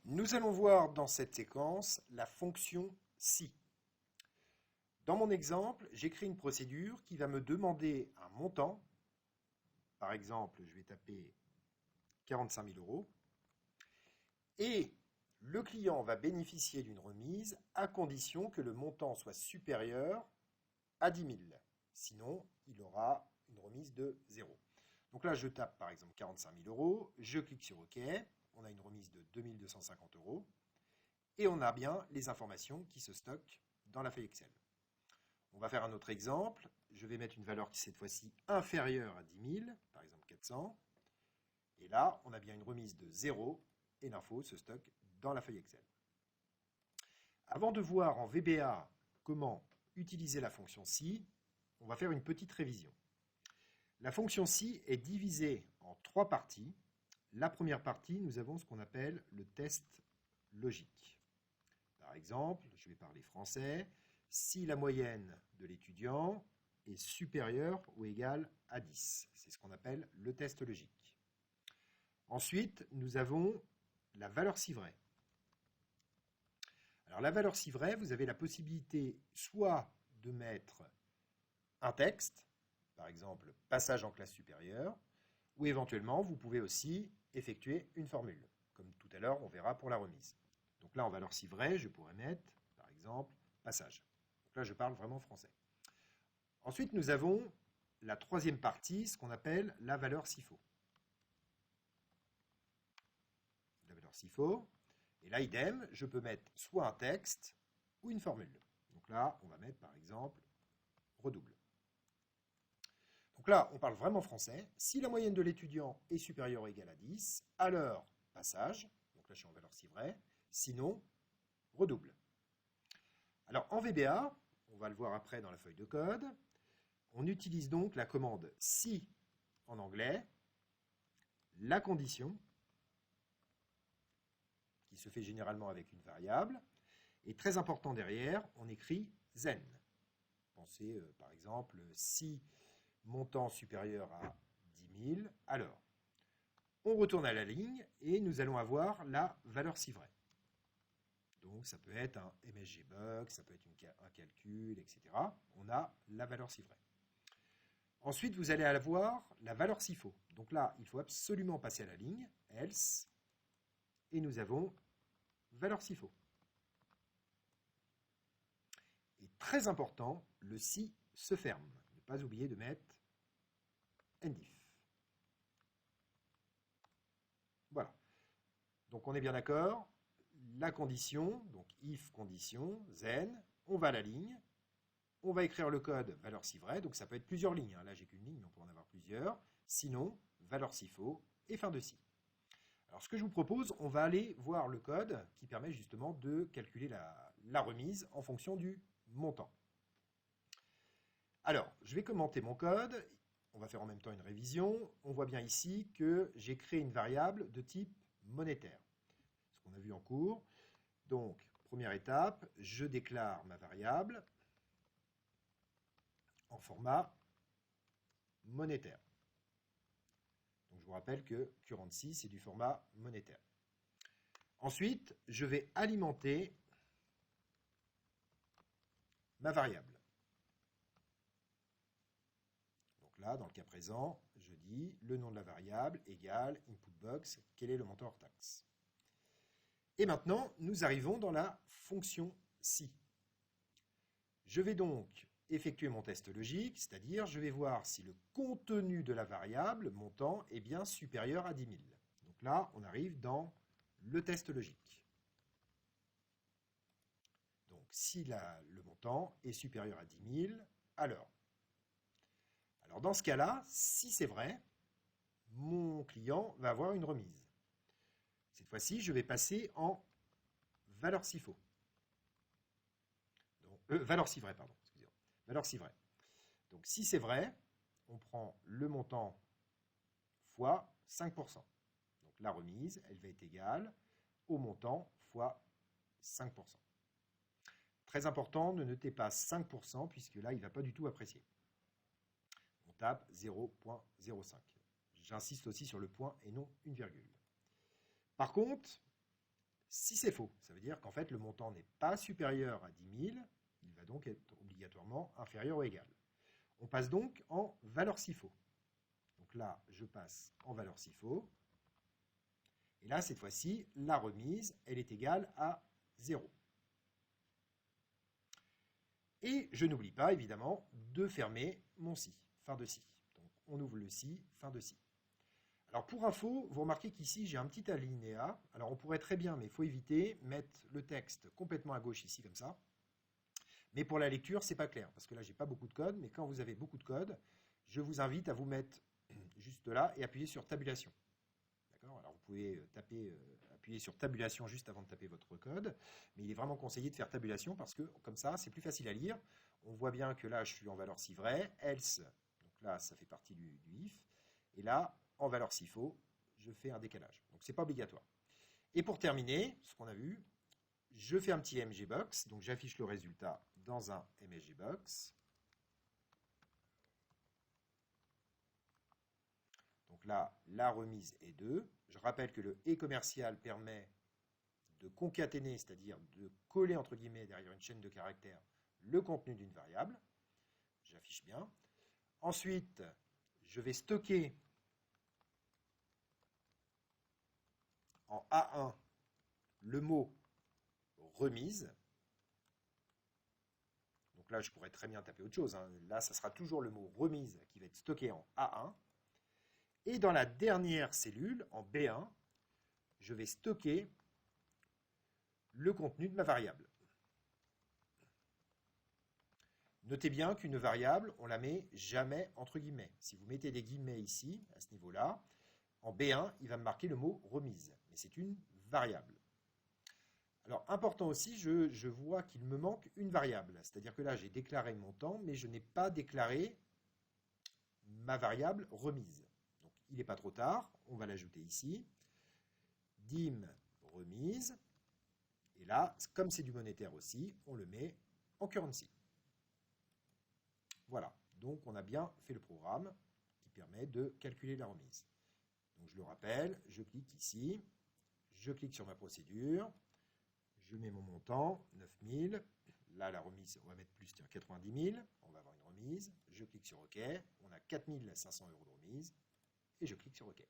Nous allons voir dans cette séquence la fonction si. Dans mon exemple, j'écris une procédure qui va me demander un montant. Par exemple, je vais taper 45 000 euros. Et le client va bénéficier d'une remise à condition que le montant soit supérieur à 10 000. Sinon, il aura une remise de 0. Donc là, je tape par exemple 45 000 euros, je clique sur OK, on a une remise de 2 250 euros, et on a bien les informations qui se stockent dans la feuille Excel. On va faire un autre exemple, je vais mettre une valeur qui cette fois-ci inférieure à 10 000, par exemple 400, et là, on a bien une remise de 0, et l'info se stocke dans la feuille Excel. Avant de voir en VBA comment utiliser la fonction si, on va faire une petite révision. La fonction si est divisée en 3 parties. La première partie, nous avons ce qu'on appelle le test logique. Par exemple, je vais parler français, si la moyenne de l'étudiant est supérieure ou égale à 10. C'est ce qu'on appelle le test logique. Ensuite, nous avons la valeur si vrai. Alors la valeur si vrai, vous avez la possibilité soit de mettre un texte, par exemple passage en classe supérieure, ou éventuellement vous pouvez aussi effectuer une formule, comme tout à l'heure on verra pour la remise. Donc là en valeur si vrai, je pourrais mettre par exemple passage. Donc là je parle vraiment français. Ensuite nous avons la troisième partie, ce qu'on appelle la valeur si faux. La valeur si faux. Et là idem, je peux mettre soit un texte ou une formule. Donc là on va mettre par exemple redouble. Donc là, on parle vraiment français. Si la moyenne de l'étudiant est supérieure ou égale à 10, alors passage, donc là je suis en valeur si vrai, sinon redouble. Alors en VBA, on va le voir après dans la feuille de code, on utilise donc la commande si en anglais, la condition, qui se fait généralement avec une variable, et très important derrière, on écrit then. Pensez par exemple si montant supérieur à 10 000, alors on retourne à la ligne et nous allons avoir la valeur si vrai. Donc ça peut être un MSGBug, ça peut être un calcul, etc. On a la valeur si vrai. Ensuite, vous allez avoir la valeur si faux. Donc là, il faut absolument passer à la ligne, else, et nous avons valeur si faux. Et très important, le si se ferme. Ne pas oublier de mettre endif. Voilà. Donc on est bien d'accord. La condition, donc if condition, then, on va à la ligne, on va écrire le code valeur si vrai, donc ça peut être plusieurs lignes. Là, j'ai qu'une ligne, mais on peut en avoir plusieurs. Sinon, valeur si faux et fin de si. Alors, ce que je vous propose, on va aller voir le code qui permet justement de calculer la remise en fonction du montant. Alors, je vais commenter mon code. On va faire en même temps une révision. On voit bien ici que j'ai créé une variable de type monétaire. Ce qu'on a vu en cours. Donc, première étape, je déclare ma variable en format monétaire. Donc, je vous rappelle que currency, c'est du format monétaire. Ensuite, je vais alimenter ma variable. Donc là, dans le cas présent, je dis le nom de la variable égale inputbox, quel est le montant hors taxe. Et maintenant, nous arrivons dans la fonction si. Je vais donc effectuer mon test logique, c'est-à-dire je vais voir si le contenu de la variable montant est bien supérieur à 10 000. Donc là, on arrive dans le test logique. Donc si le montant est supérieur à 10 000, alors dans ce cas-là, si c'est vrai, mon client va avoir une remise. Cette fois-ci, je vais passer en valeur si faux. Donc, valeur si vrai, pardon. Excusez-moi. Valeur si vrai. Donc si c'est vrai, on prend le montant fois 5%. Donc la remise, elle va être égale au montant fois 5%. Très important, ne notez pas 5% puisque là, il ne va pas du tout apprécier. On tape 0,05. J'insiste aussi sur le point et non une virgule. Par contre, Si c'est faux, ça veut dire qu'en fait, le montant n'est pas supérieur à 10 000, il va donc être obligatoirement inférieur ou égal. On passe donc en valeur SIFO. Donc là, je passe en valeur SIFO. Et là, cette fois-ci, la remise, elle est égale à 0. Et je n'oublie pas, évidemment, de fermer mon si, fin de si. Donc, on ouvre le si, fin de si. Alors, pour info, vous remarquez qu'ici, j'ai un petit alinéa. Alors, on pourrait très bien, mais il faut éviter, mettre le texte complètement à gauche ici, comme ça. Mais pour la lecture, c'est pas clair, parce que là, j'ai pas beaucoup de code. Mais quand vous avez beaucoup de code, je vous invite à vous mettre juste là et appuyer sur tabulation. D'accord ? Alors, vous pouvez appuyer sur tabulation juste avant de taper votre code, mais il est vraiment conseillé de faire tabulation parce que comme ça, c'est plus facile à lire. On voit bien que là, je suis en valeur si vrai, else, donc là, ça fait partie du if, et là, en valeur si faux, je fais un décalage. Donc, c'est pas obligatoire. Et pour terminer, ce qu'on a vu, je fais un petit mgbox, donc j'affiche le résultat dans un msgbox. Donc là, la remise est 2. Je rappelle que le et commercial permet de concaténer, c'est-à-dire de coller entre guillemets derrière une chaîne de caractères le contenu d'une variable. J'affiche bien. Ensuite, je vais stocker en A1 le mot remise. Donc là, je pourrais très bien taper autre chose. Là, ça sera toujours le mot remise qui va être stocké en A1. Et dans la dernière cellule, en B1, je vais stocker le contenu de ma variable. Notez bien qu'une variable, on la met jamais entre guillemets. Si vous mettez des guillemets ici, à ce niveau-là, en B1, il va me marquer le mot remise. Mais c'est une variable. Alors, important aussi, je vois qu'il me manque une variable. C'est-à-dire que là, j'ai déclaré le montant, mais je n'ai pas déclaré ma variable remise. Donc, il n'est pas trop tard. On va l'ajouter ici. Dim remise. Et là, comme c'est du monétaire aussi, on le met en currency. Voilà, donc on a bien fait le programme qui permet de calculer la remise. Donc je le rappelle, je clique ici, je clique sur ma procédure, je mets mon montant, 9000. Là, la remise, on va mettre plus, tiens, 90 000. On va avoir une remise. Je clique sur OK. On a 4500 € de remise. Et je clique sur OK.